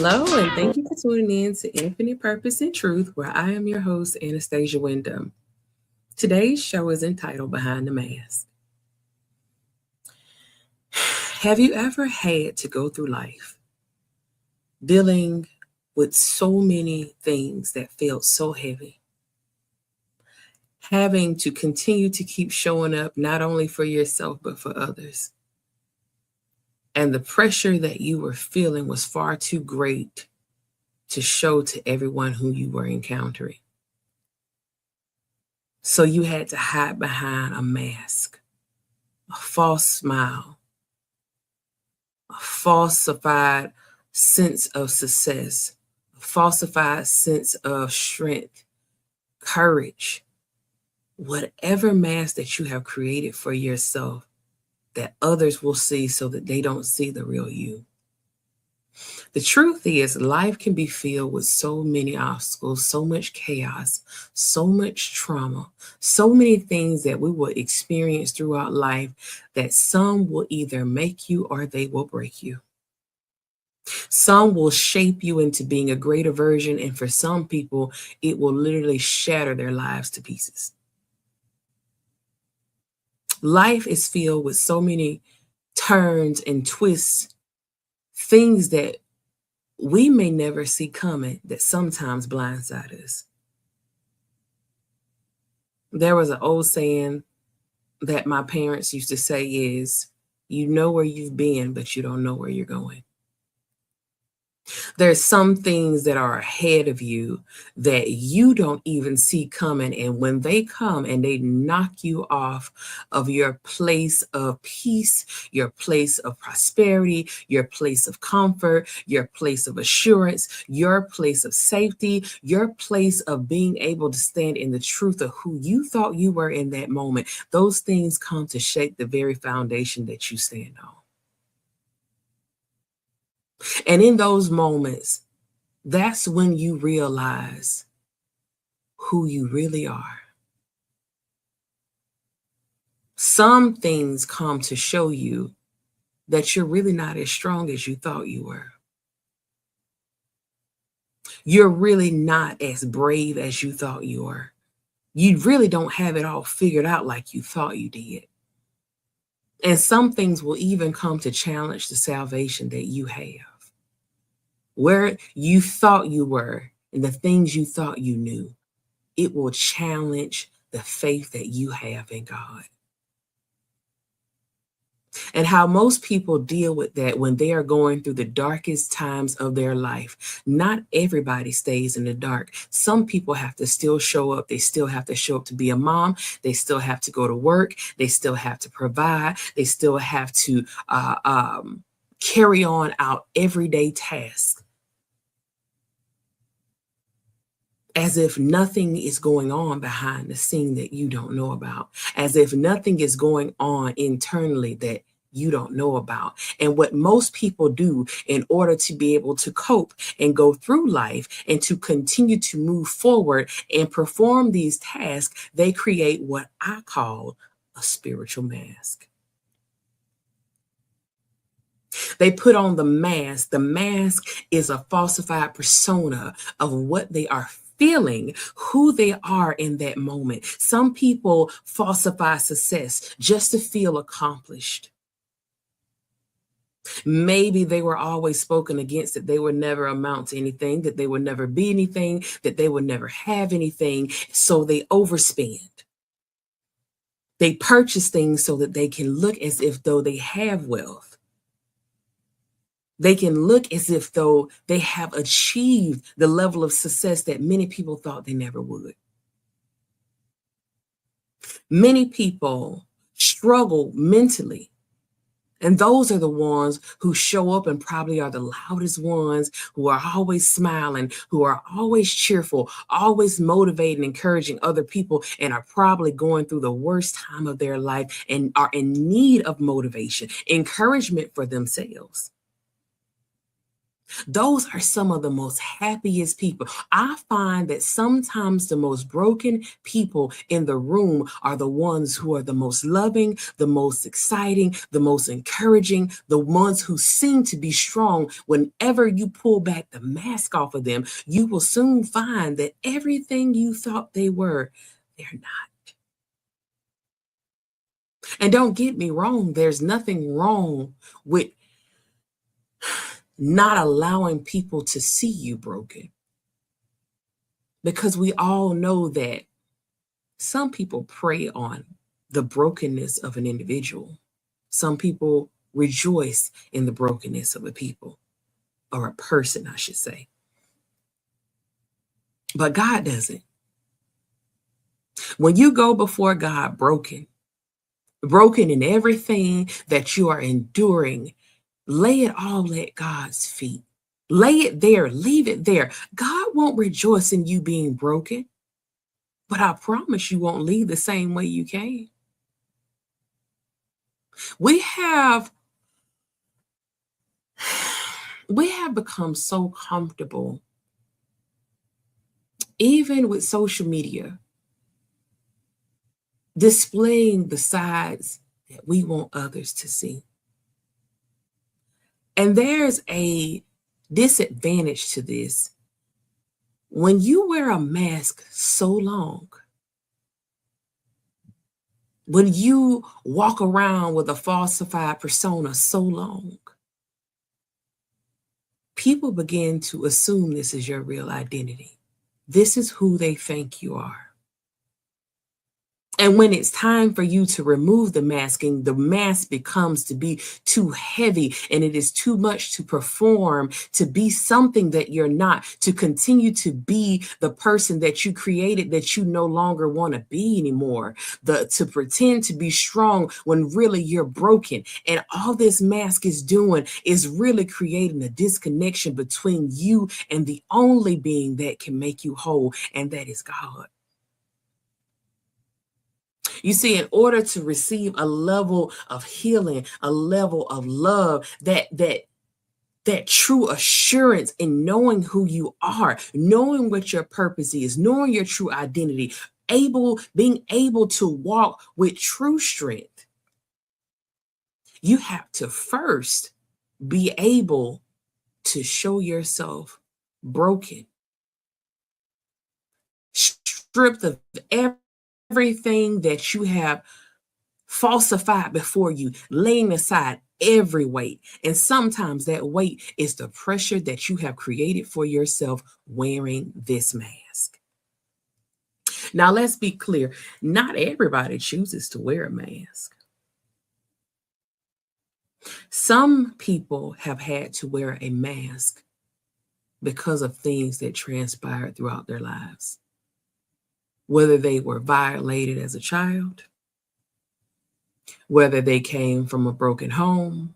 Hello, and thank you for tuning in to Infinite Purpose and Truth, where I am your host, Anastasia Wyndham. Today's show is entitled Behind the Mask. Have you ever had to go through life dealing with so many things that felt so heavy? Having to continue to keep showing up not only for yourself but for others. And the pressure that you were feeling was far too great to show to everyone who you were encountering. So you had to hide behind a mask, a false smile, a falsified sense of success, a falsified sense of strength, courage, whatever mask that you have created for yourself that others will see so that they don't see the real you. The truth is, life can be filled with so many obstacles, so much chaos, so much trauma, so many things that we will experience throughout life that some will either make you or they will break you. Some will shape you into being a greater version, and for some people, it will literally shatter their lives to pieces. Life is filled with so many turns and twists, things that we may never see coming that sometimes blindside us. There was an old saying that my parents used to say is, you know where you've been, but you don't know where you're going. There's some things that are ahead of you that you don't even see coming. And when they come and they knock you off of your place of peace, your place of prosperity, your place of comfort, your place of assurance, your place of safety, your place of being able to stand in the truth of who you thought you were in that moment, those things come to shake the very foundation that you stand on. And in those moments, that's when you realize who you really are. Some things come to show you that you're really not as strong as you thought you were. You're really not as brave as you thought you were. You really don't have it all figured out like you thought you did. And some things will even come to challenge the salvation that you have. Where you thought you were and the things you thought you knew, it will challenge the faith that you have in God. And how most people deal with that when they are going through the darkest times of their life. Not everybody stays in the dark. Some people have to still show up. They still have to show up to be a mom. They still have to go to work. They still have to provide. They still have to carry on out everyday tasks. As if nothing is going on behind the scene that you don't know about, as if nothing is going on internally that you don't know about. And what most people do in order to be able to cope and go through life and to continue to move forward and perform these tasks, they create what I call a spiritual mask. They put on the mask. The mask is a falsified persona of what they are feeling, who they are in that moment. Some people falsify success just to feel accomplished. Maybe they were always spoken against, that they would never amount to anything, that they would never be anything, that they would never have anything. So they overspend. They purchase things so that they can look as if though they have wealth. They can look as if though they have achieved the level of success that many people thought they never would. Many people struggle mentally, and those are the ones who show up and probably are the loudest ones, who are always smiling, who are always cheerful, always motivating, encouraging other people, and are probably going through the worst time of their life and are in need of motivation, encouragement for themselves. Those are some of the most happiest people. I find that sometimes the most broken people in the room are the ones who are the most loving, the most exciting, the most encouraging, the ones who seem to be strong. Whenever you pull back the mask off of them, you will soon find that everything you thought they were, they're not. And don't get me wrong, there's nothing wrong with not allowing people to see you broken. Because we all know that some people prey on the brokenness of an individual. Some people rejoice in the brokenness of a people, or a person, I should say. But God doesn't. When you go before God broken in everything that you are enduring, lay it all at God's feet. Lay it there, leave it there. God won't rejoice in you being broken, but I promise you won't leave the same way you came. We have become so comfortable, even with social media, displaying the sides that we want others to see. And there's a disadvantage to this. When you wear a mask so long, when you walk around with a falsified persona so long, people begin to assume this is your real identity. This is who they think you are. And when it's time for you to remove the masking, the mask becomes to be too heavy, and it is too much to perform, to be something that you're not, to continue to be the person that you created that you no longer want to be anymore, to pretend to be strong when really you're broken. And all this mask is doing is really creating a disconnection between you and the only being that can make you whole, and that is God. You see, in order to receive a level of healing, a level of love, that true assurance in knowing who you are, knowing what your purpose is, knowing your true identity, being able to walk with true strength, you have to first be able to show yourself broken, stripped of everything that you have falsified before you, laying aside every weight. And sometimes that weight is the pressure that you have created for yourself wearing this mask. Now, let's be clear. Not everybody chooses to wear a mask. Some people have had to wear a mask because of things that transpired throughout their lives. Whether they were violated as a child, whether they came from a broken home,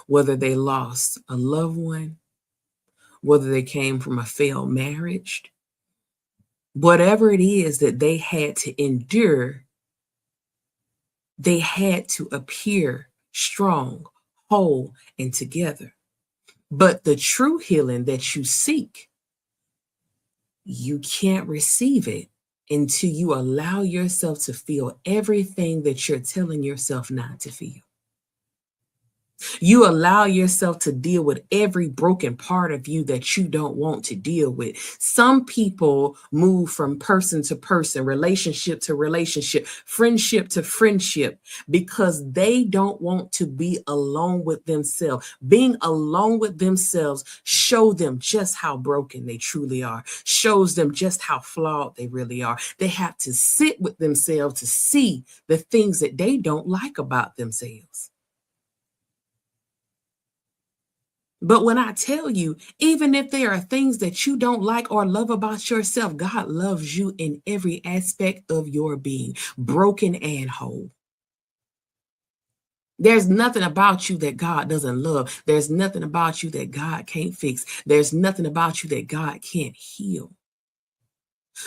whether they lost a loved one, whether they came from a failed marriage, whatever it is that they had to endure, they had to appear strong, whole, and together. But the true healing that you seek, you can't receive it until you allow yourself to feel everything that you're telling yourself not to feel. You allow yourself to deal with every broken part of you that you don't want to deal with. Some people move from person to person, relationship to relationship, friendship to friendship, because they don't want to be alone with themselves. Being alone with themselves shows them just how broken they truly are, shows them just how flawed they really are. They have to sit with themselves to see the things that they don't like about themselves. But when I tell you, even if there are things that you don't like or love about yourself, God loves you in every aspect of your being, broken and whole. There's nothing about you that God doesn't love. There's nothing about you that God can't fix. There's nothing about you that God can't heal.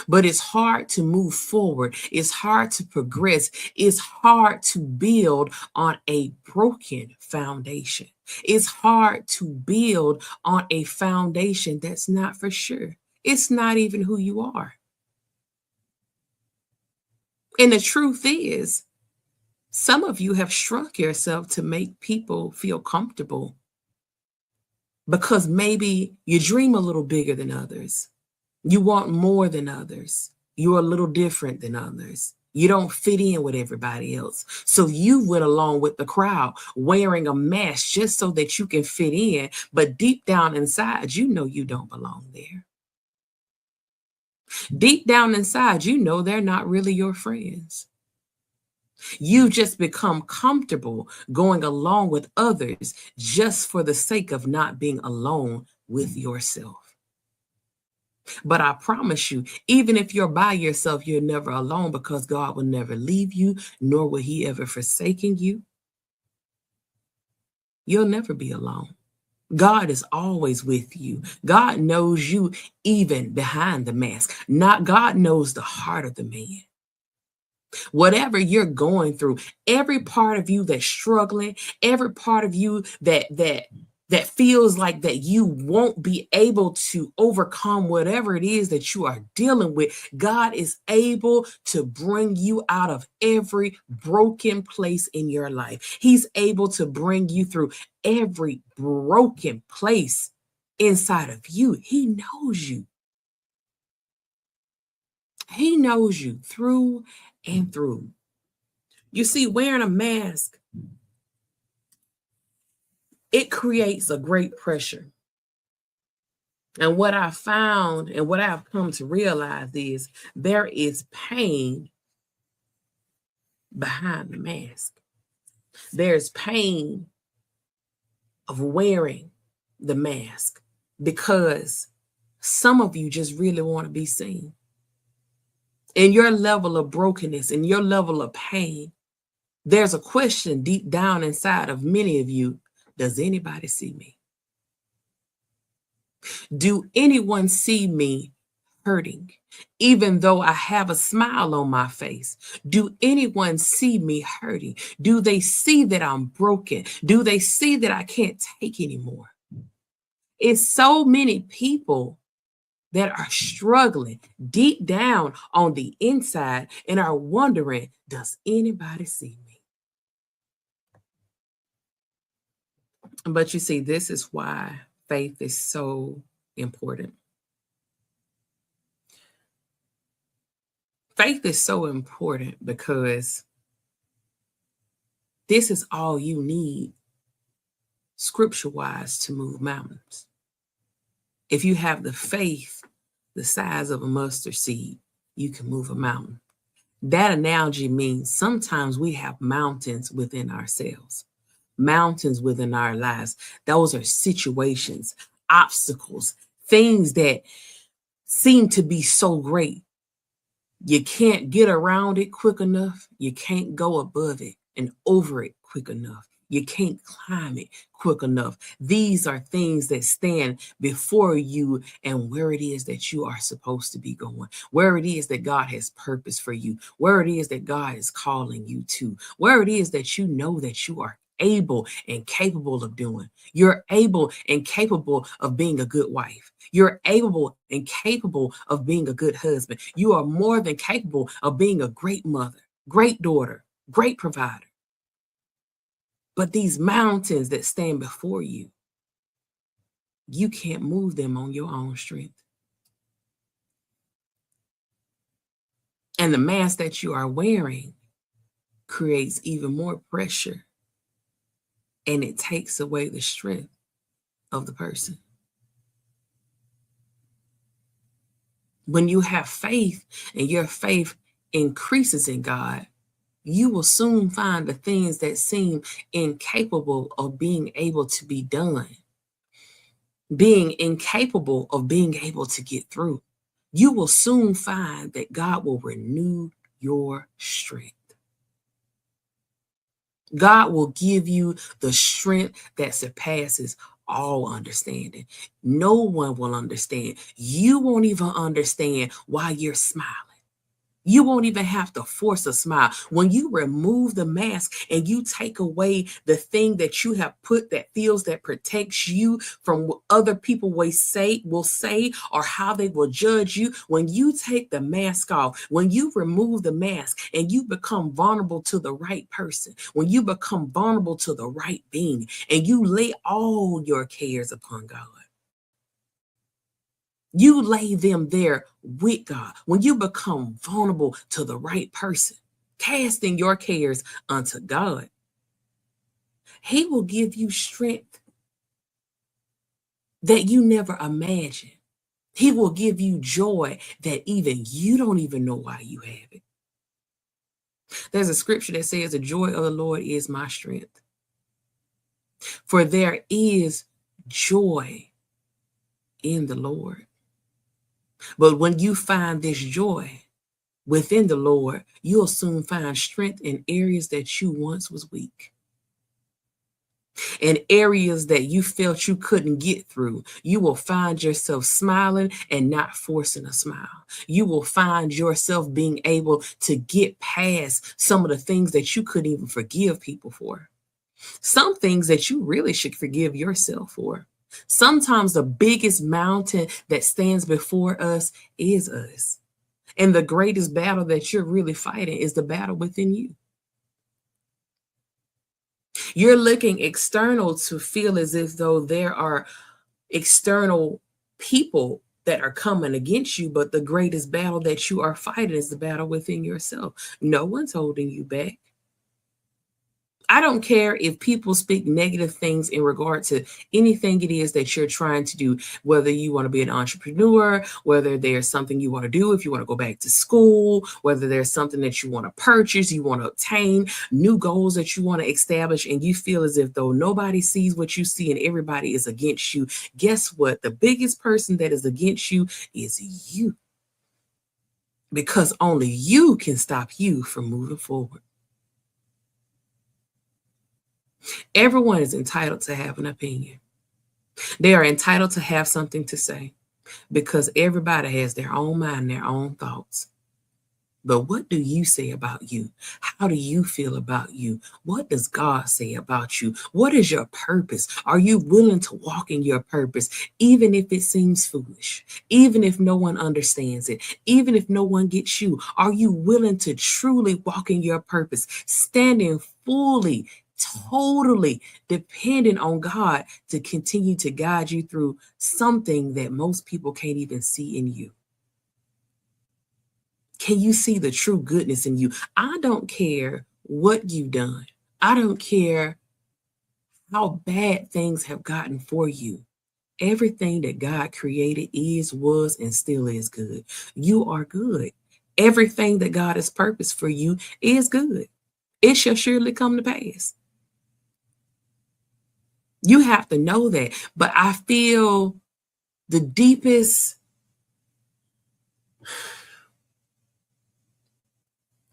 But it's hard to move forward. It's hard to progress. It's hard to build on a broken foundation. It's hard to build on a foundation that's not for sure. It's not even who you are. And the truth is, some of you have shrunk yourself to make people feel comfortable because maybe you dream a little bigger than others. You want more than others. You're a little different than others. You don't fit in with everybody else. So you went along with the crowd wearing a mask just so that you can fit in. But deep down inside, you know you don't belong there. Deep down inside, you know they're not really your friends. You just become comfortable going along with others just for the sake of not being alone with yourself. But I promise you, even if you're by yourself, you're never alone because God will never leave you, nor will he ever forsaken you. You'll never be alone. God is always with you. God knows you even behind the mask. Not God knows the heart of the man. Whatever you're going through, every part of you that's struggling, every part of you that feels like that you won't be able to overcome whatever it is that you are dealing with, God is able to bring you out of every broken place in your life. He's able to bring you through every broken place inside of you. He knows you. He knows you through and through. You see, wearing a mask, it creates a great pressure. And what I found and what I've come to realize is there is pain behind the mask. There's pain of wearing the mask because some of you just really want to be seen. In your level of brokenness, in your level of pain, there's a question deep down inside of many of you. Does anybody see me? Do anyone see me hurting, even though I have a smile on my face? Do anyone see me hurting? Do they see that I'm broken? Do they see that I can't take anymore? It's so many people that are struggling deep down on the inside and are wondering, does anybody see me? But you see, this is why faith is so important. Faith is so important because this is all you need, scripture-wise, to move mountains. If you have the faith the size of a mustard seed, you can move a mountain. That analogy means sometimes we have mountains within ourselves, mountains within our lives. Those are situations, obstacles, things that seem to be so great. You can't get around it quick enough. You can't go above it and over it quick enough. You can't climb it quick enough. These are things that stand before you and where it is that you are supposed to be going, where it is that God has purpose for you, where it is that God is calling you to, where it is that you know that you are able and capable of doing. You're able and capable of being a good wife. You're able and capable of being a good husband. You are more than capable of being a great mother, great daughter, great provider. But these mountains that stand before you, you can't move them on your own strength. And the mask that you are wearing creates even more pressure, and it takes away the strength of the person. When you have faith and your faith increases in God, you will soon find the things that seem incapable of being able to be done, being incapable of being able to get through. You will soon find that God will renew your strength. God will give you the strength that surpasses all understanding. No one will understand. You won't even understand why you're smiling. You won't even have to force a smile. When you remove the mask and you take away the thing that you have put that protects you from what other people will say or how they will judge you. When you take the mask off, when you remove the mask and you become vulnerable to the right person, when you become vulnerable to the right being and you lay all your cares upon God. You lay them there with God. When you become vulnerable to the right person, casting your cares unto God, He will give you strength that you never imagined. He will give you joy that even you don't even know why you have it. There's a scripture that says, the joy of the Lord is my strength. For there is joy in the Lord. But when you find this joy within the Lord, you'll soon find strength in areas that you once was weak. In areas that you felt you couldn't get through, you will find yourself smiling and not forcing a smile. You will find yourself being able to get past some of the things that you couldn't even forgive people for. Some things that you really should forgive yourself for. Sometimes the biggest mountain that stands before us is us. And the greatest battle that you're really fighting is the battle within you. You're looking external to feel as if though there are external people that are coming against you, but the greatest battle that you are fighting is the battle within yourself. No one's holding you back. I don't care if people speak negative things in regard to anything it is that you're trying to do, whether you want to be an entrepreneur, whether there's something you want to do, if you want to go back to school, whether there's something that you want to purchase, you want to obtain, new goals that you want to establish, and you feel as if though nobody sees what you see and everybody is against you. Guess what? The biggest person that is against you is you. Because only you can stop you from moving forward. Everyone is entitled to have an opinion. They are entitled to have something to say because everybody has their own mind, their own thoughts. But what do you say about you? How do you feel about you? What does God say about you? What is your purpose? Are you willing to walk in your purpose, even if it seems foolish, even if no one understands it, even if no one gets you? Are you willing to truly walk in your purpose, standing fully, totally dependent on God to continue to guide you through something that most people can't even see in you? Can you see the true goodness in you? I don't care what you've done. I don't care how bad things have gotten for you. Everything that God created is, was, and still is good. You are good. Everything that God has purposed for you is good. It shall surely come to pass. You have to know that. But I feel the deepest,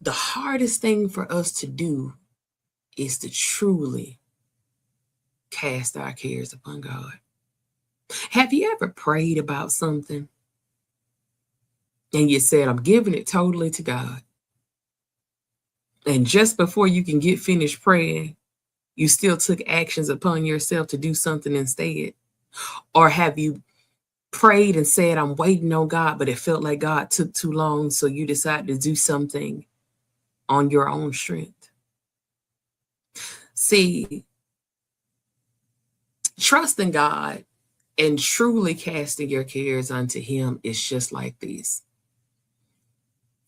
the hardest thing for us to do is to truly cast our cares upon God. Have you ever prayed about something and you said, I'm giving it totally to God? And just before you can get finished praying, you still took actions upon yourself to do something instead? Or have you prayed and said, I'm waiting on God, but it felt like God took too long, so you decided to do something on your own strength? See, trusting God and truly casting your cares unto Him is just like this.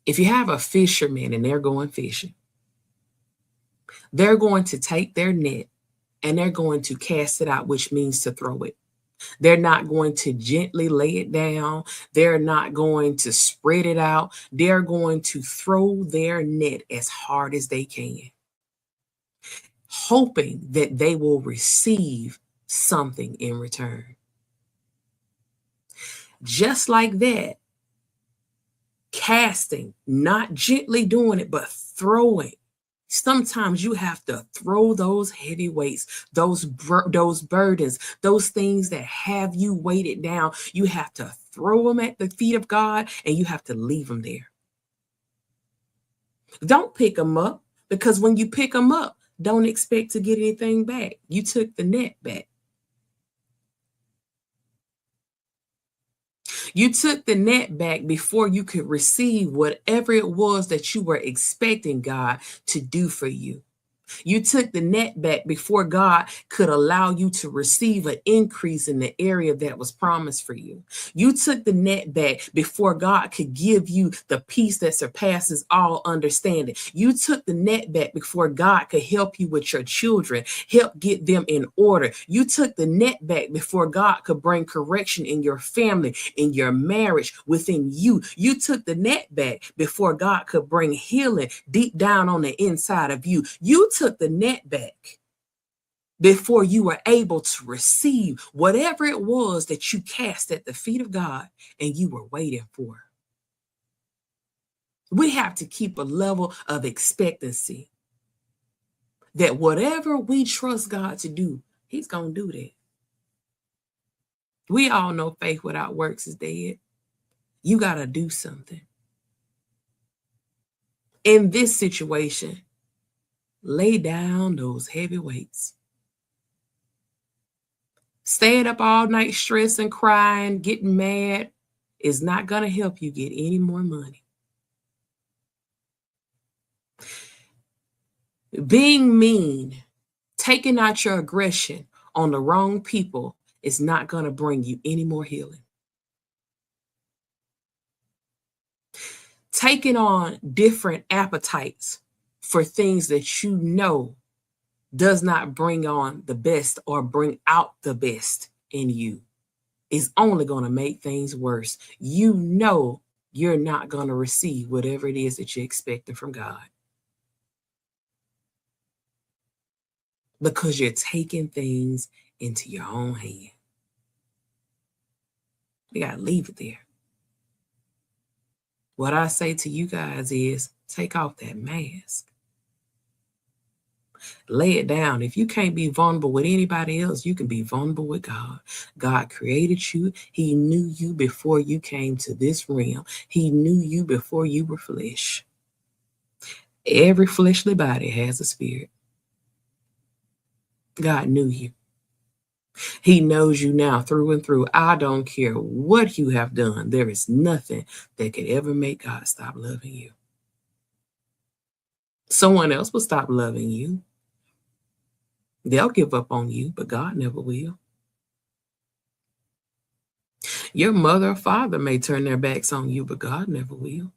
If you have a fisherman and they're going fishing, they're going to take their net and they're going to cast it out, which means to throw it. They're not going to gently lay it down. They're not going to spread it out. They're going to throw their net as hard as they can, hoping that they will receive something in return. Just like that, casting, not gently doing it, but throwing Sometimes you have to throw those heavy weights, those burdens, those things that have you weighted down. You have to throw them at the feet of God, and you have to leave them there. Don't pick them up, because when you pick them up, don't expect to get anything back. You took the net back. You took the net back before you could receive whatever it was that you were expecting God to do for you. You took the net back before God could allow you to receive an increase in the area that was promised for you. You took the net back before God could give you the peace that surpasses all understanding. You took the net back before God could help you with your children, help get them in order. You took the net back before God could bring correction in your family, in your marriage, within you. You took the net back before God could bring healing deep down on the inside of you. You took the net back before you were able to receive whatever it was that you cast at the feet of God and you were waiting for. We have to keep a level of expectancy that whatever we trust God to do, He's going to do that. We all know faith without works is dead. You got to do something. In this situation, lay down those heavy weights. Staying up all night stressing, crying, getting mad is not going to help you get any more money. Being mean, taking out your aggression on the wrong people is not going to bring you any more healing. Taking on different appetites for things that you know does not bring on the best or bring out the best in you is only going to make things worse. You know you're not going to receive whatever it is that you're expecting from God, because you're taking things into your own hand. You got to leave it there. What I say to you guys is take off that mask. Lay it down. If you can't be vulnerable with anybody else, you can be vulnerable with God. God created you. He knew you before you came to this realm. He knew you before you were flesh. Every fleshly body has a spirit. God knew you. He knows you now through and through. I don't care what you have done. There is nothing that could ever make God stop loving you. Someone else will stop loving you. They'll give up on you, but God never will. Your mother or father may turn their backs on you, but God never will.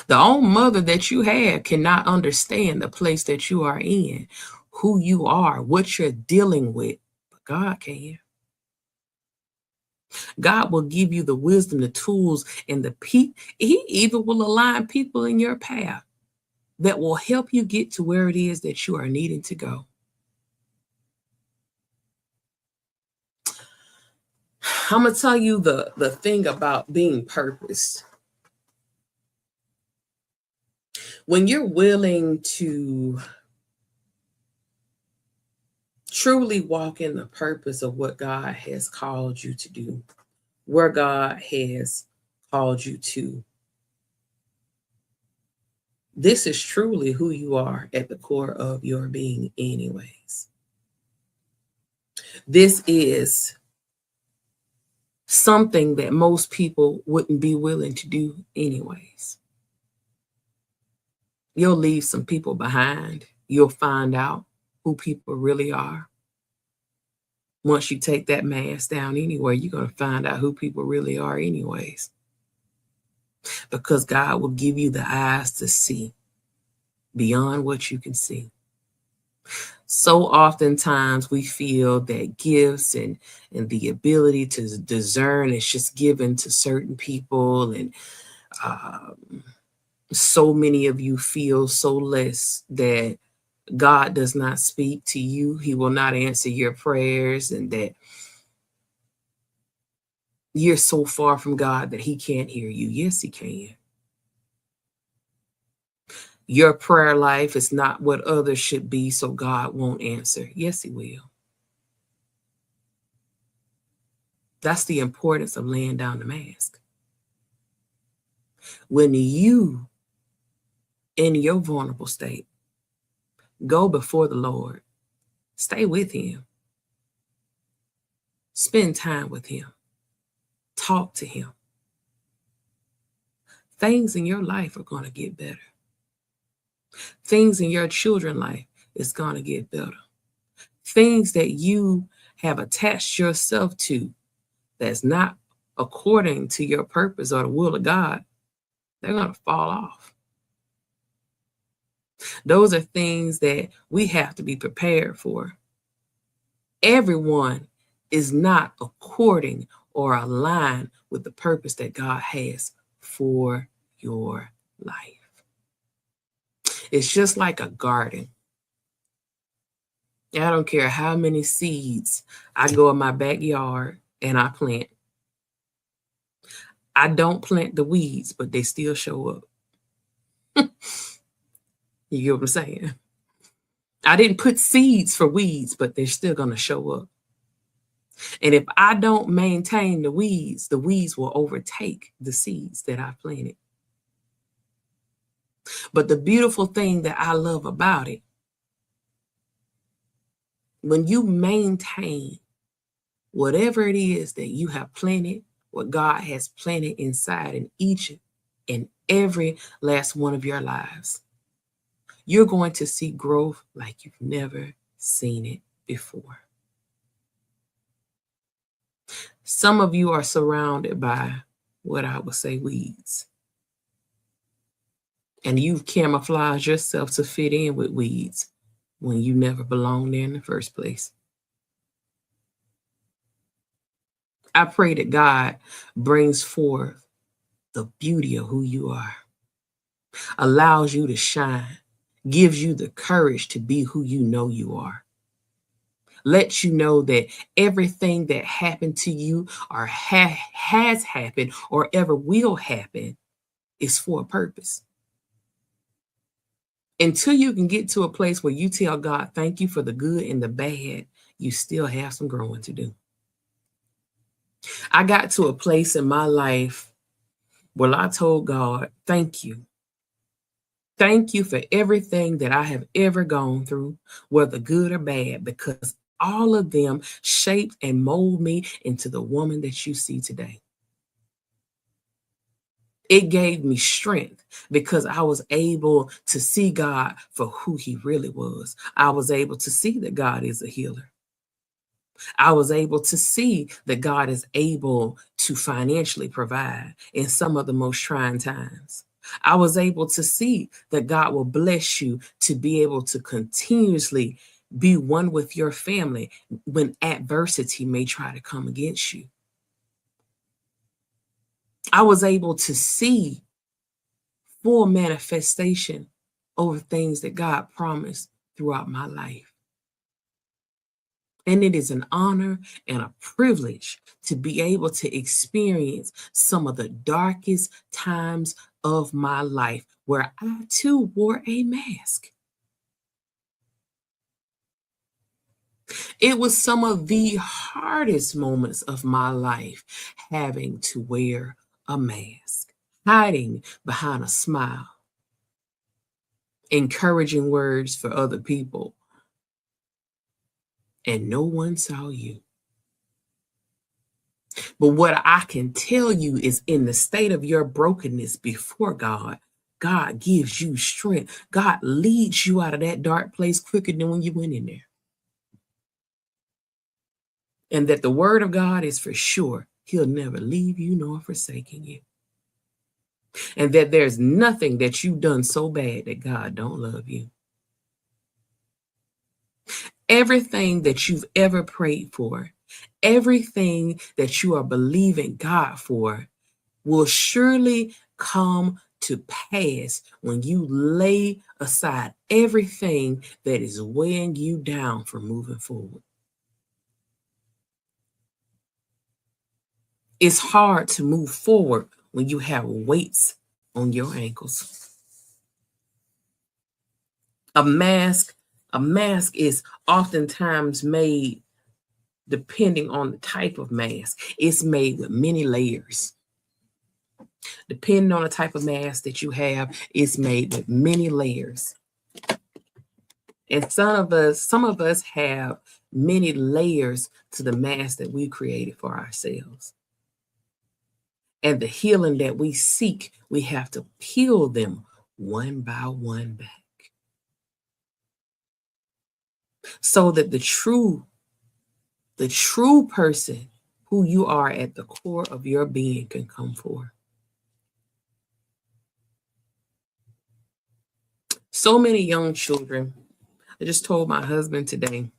The own mother that you have cannot understand the place that you are in, who you are, what you're dealing with, but God can. God will give you the wisdom, the tools, and the He even will align people in your path that will help you get to where it is that you are needing to go. I'm going to tell you the thing about being purposed. When you're willing to truly walk in the purpose of what God has called you to do, where God has called you to, this is truly who you are at the core of your being anyways. This is something that most people wouldn't be willing to do anyways. You'll leave some people behind. You'll find out who people really are. Once you take that mask down anyway, you're going to find out who people really are anyways. Because God will give you the eyes to see beyond what you can see. So oftentimes we feel that gifts and the ability to discern is just given to certain people, and so many of you feel so less that God does not speak to you. He will not answer your prayers, and that you're so far from God that He can't hear you. Yes, He can. Your prayer life is not what others should be, so God won't answer. Yes, he will. That's the importance of laying down the mask. When you, in your vulnerable state, go before the Lord, stay with him, spend time with him, talk to him, things in your life are going to get better. Things in your children's life is going to get better. Things that you have attached yourself to that's not according to your purpose or the will of God, they're going to fall off. Those are things that we have to be prepared for. Everyone is not according or aligned with the purpose that God has for your life. It's just like a garden. I don't care how many seeds I go in my backyard and I plant. I don't plant the weeds, but they still show up. You get what I'm saying? I didn't put seeds for weeds, but they're still going to show up. And if I don't maintain the weeds will overtake the seeds that I planted. But the beautiful thing that I love about it, when you maintain whatever it is that you have planted, what God has planted inside in each and every last one of your lives, you're going to see growth like you've never seen it before. Some of you are surrounded by what I would say weeds. And you've camouflaged yourself to fit in with weeds when you never belonged there in the first place. I pray that God brings forth the beauty of who you are, allows you to shine, gives you the courage to be who you know you are. Let you know that everything that happened to you or has happened or ever will happen is for a purpose. Until you can get to a place where you tell God, thank you for the good and the bad, you still have some growing to do. I got to a place in my life where I told God, thank you. Thank you for everything that I have ever gone through, whether good or bad, because all of them shaped and mold me into the woman that you see today. It gave me strength because I was able to see God for who he really was. I was able to see that God is a healer. I was able to see that God is able to financially provide in some of the most trying times. I was able to see that God will bless you to be able to continuously be one with your family when adversity may try to come against you. I was able to see full manifestation over things that God promised throughout my life. And it is an honor and a privilege to be able to experience some of the darkest times of my life where I too wore a mask. It was some of the hardest moments of my life having to wear a mask, hiding behind a smile, encouraging words for other people, and no one saw you. But what I can tell you is in the state of your brokenness before God, God gives you strength. God leads you out of that dark place quicker than when you went in there. And that the word of God is for sure. He'll never leave you nor forsaken you. And that there's nothing that you've done so bad that God don't love you. Everything that you've ever prayed for, everything that you are believing God for will surely come to pass when you lay aside everything that is weighing you down from moving forward. It's hard to move forward when you have weights on your ankles. A mask, a mask is oftentimes made depending on the type of mask. It's made with many layers. Depending on the type of mask that you have, it's made with many layers. And some of us have many layers to the mask that we created for ourselves. And the healing that we seek, we have to peel them one by one back. So that the true person who you are at the core of your being can come forth. So many young children. I just told my husband today.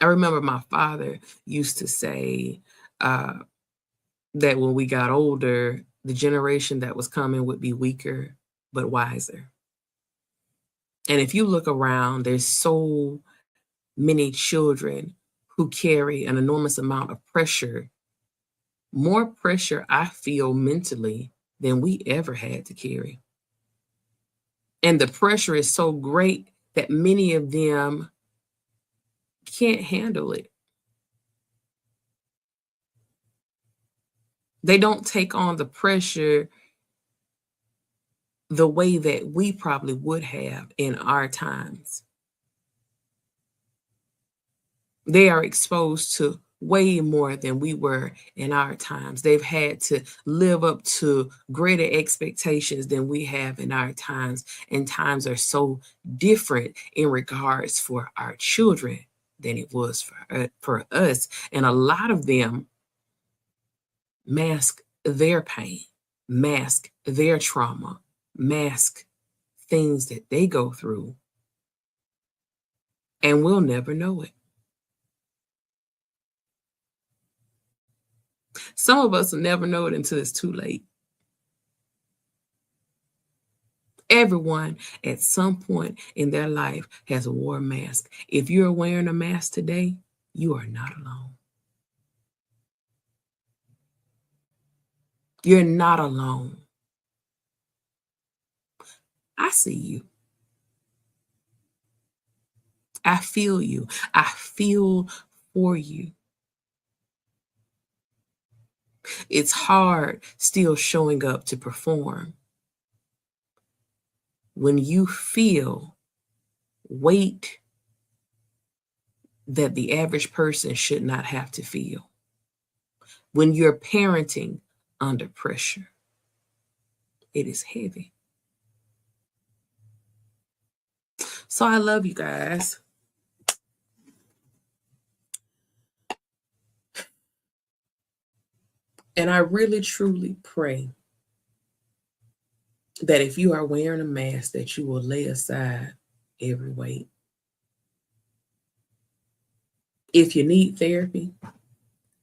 I remember my father used to say that when we got older, the generation that was coming would be weaker but wiser. And if you look around, there's so many children who carry an enormous amount of pressure, more pressure I feel mentally than we ever had to carry. And the pressure is so great that many of them can't handle it. They don't take on the pressure the way that we probably would have in our times. They are exposed to way more than we were in our times. They've had to live up to greater expectations than we have in our times. And times are so different in regards for our children than it was for us. And a lot of them mask their pain, mask their trauma, mask things that they go through, and we'll never know it. Some of us will never know it until it's too late. Everyone at some point in their life has wore a mask. If you're wearing a mask today, you are not alone. You're not alone. I see you. I feel you. I feel for you. It's hard still showing up to perform when you feel weight that the average person should not have to feel. When you're parenting under pressure, it is heavy. So I love you guys. And I really truly pray that if you are wearing a mask, that you will lay aside every weight. If you need therapy,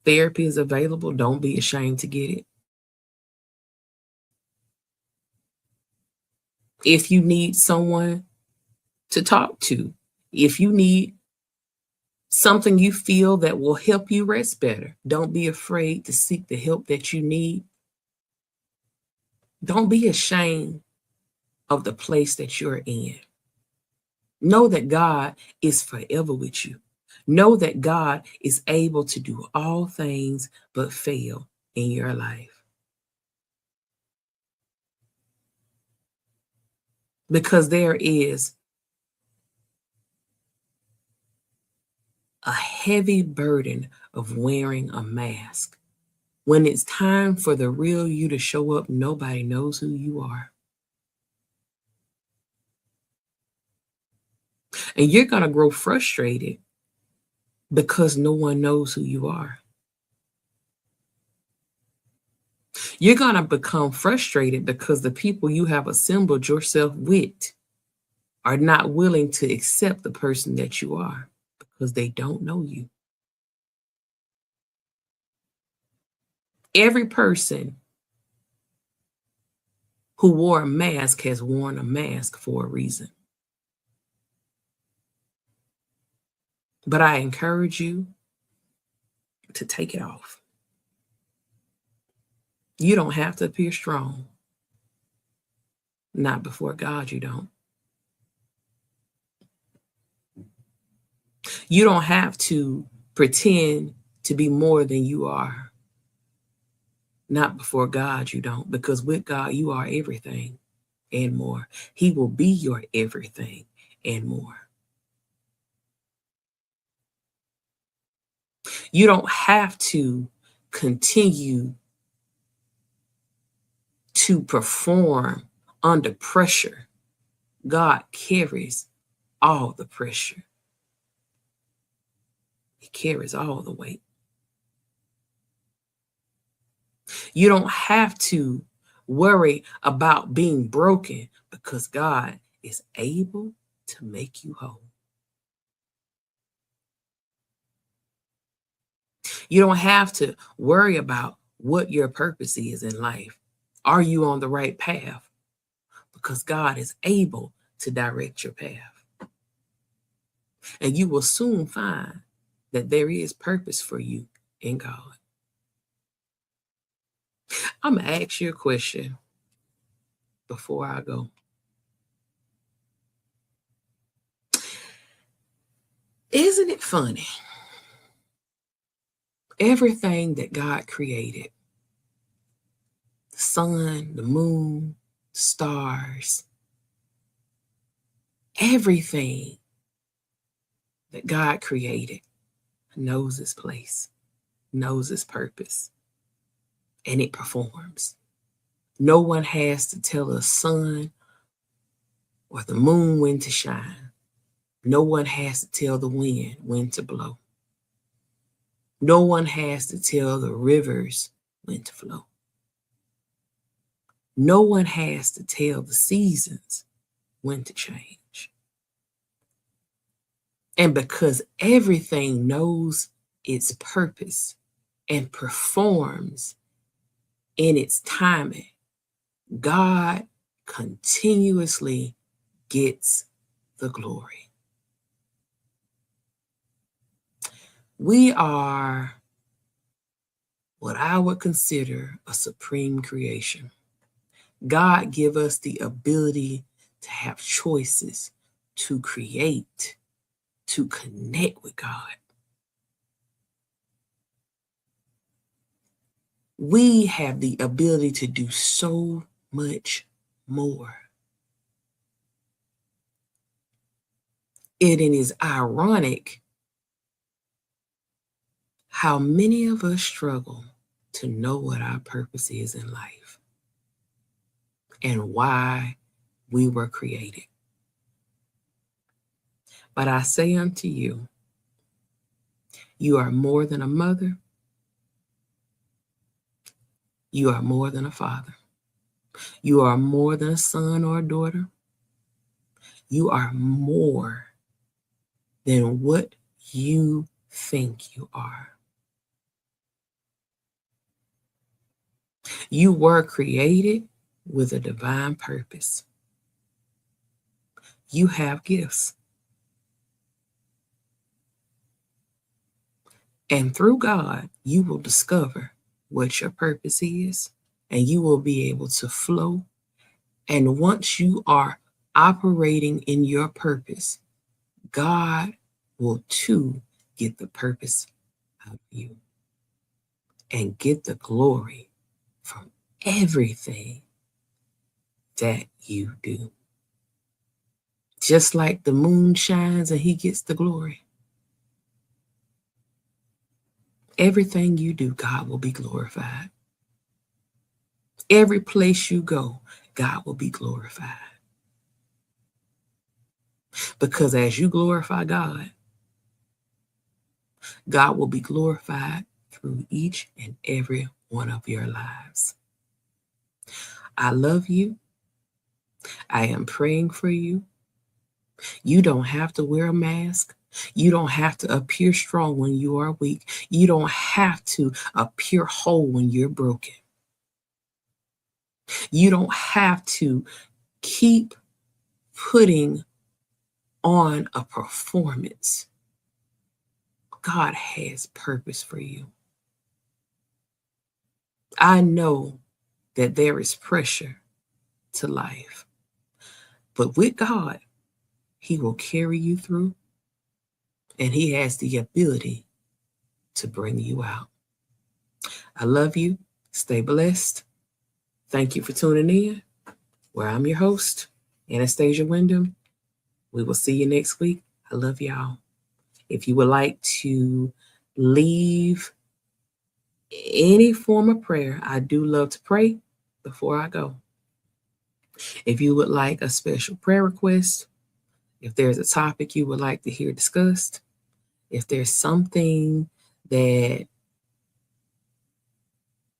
therapy is available. Don't be ashamed to get it. If you need someone to talk to, if you need something you feel that will help you rest better, don't be afraid to seek the help that you need. Don't be ashamed of the place that you're in. Know that God is forever with you. Know that God is able to do all things but fail in your life. Because there is a heavy burden of wearing a mask. When it's time for the real you to show up, nobody knows who you are. And you're going to grow frustrated because no one knows who you are. You're going to become frustrated because the people you have assembled yourself with are not willing to accept the person that you are because they don't know you. Every person who wore a mask has worn a mask for a reason. But I encourage you to take it off. You don't have to appear strong. Not before God, you don't. You don't have to pretend to be more than you are. Not before God, you don't, because with God, you are everything and more. He will be your everything and more. You don't have to continue to perform under pressure. God carries all the pressure. He carries all the weight. You don't have to worry about being broken because God is able to make you whole. You don't have to worry about what your purpose is in life. Are you on the right path? Because God is able to direct your path. And you will soon find that there is purpose for you in God. I'm going to ask you a question before I go. Isn't it funny? Everything that God created, the sun, the moon, the stars, everything that God created knows its place, knows its purpose, and it performs. No one has to tell the sun or the moon when to shine. No one has to tell the wind when to blow. No one has to tell the rivers when to flow. No one has to tell the seasons when to change. And because everything knows its purpose and performs in its timing, God continuously gets the glory. We are what I would consider a supreme creation. God give us the ability to have choices, to create, to connect with God. We have the ability to do so much more. It is ironic how many of us struggle to know what our purpose is in life and why we were created. But I say unto you, you are more than a mother. You are more than a father. You are more than a son or a daughter. You are more than what you think you are. You were created with a divine purpose. You have gifts. And through God, you will discover what your purpose is, and you will be able to flow. And once you are operating in your purpose, God will too get the purpose out of you and get the glory from everything that you do. Just like the moon shines and he gets the glory. Everything you do, God will be glorified. Every place you go, God will be glorified. Because as you glorify God, God will be glorified through each and every one of your lives. I love you. I am praying for you. You don't have to wear a mask. You don't have to appear strong when you are weak. You don't have to appear whole when you're broken. You don't have to keep putting on a performance. God has purpose for you. I know that there is pressure to life, but with God, he will carry you through. and He has the ability to bring you out. I love you. Stay blessed. Thank you for tuning in. Where I'm your host, Anastasia Wyndham. We will see you next week. I love y'all. If you would like to leave any form of prayer, I do love to pray before I go. If you would like a special prayer request, if there's a topic you would like to hear discussed, if there's something that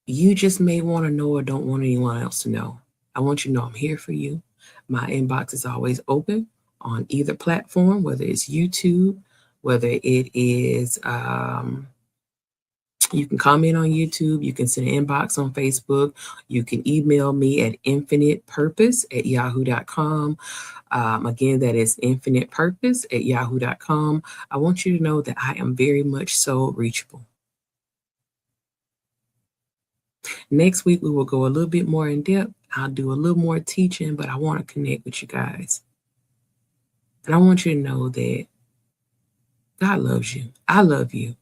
you just may want to know or don't want anyone else to know, I want you to know I'm here for you. My inbox is always open on either platform, whether it's YouTube, whether it is, you can comment on YouTube, you can send an inbox on Facebook, you can email me at infinitepurpose@yahoo.com. Again, that is infinitepurpose@yahoo.com. I want you to know that I am very much so reachable. Next week, we will go a little bit more in depth. I'll do a little more teaching, but I want to connect with you guys. And I want you to know that God loves you. I love you.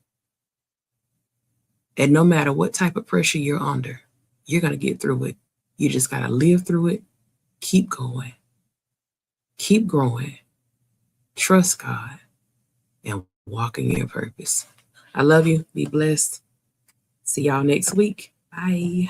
And no matter what type of pressure you're under, you're going to get through it. You just got to live through it. Keep going. Keep growing. Trust God and walk in your purpose. I love you. Be blessed. See y'all next week. Bye.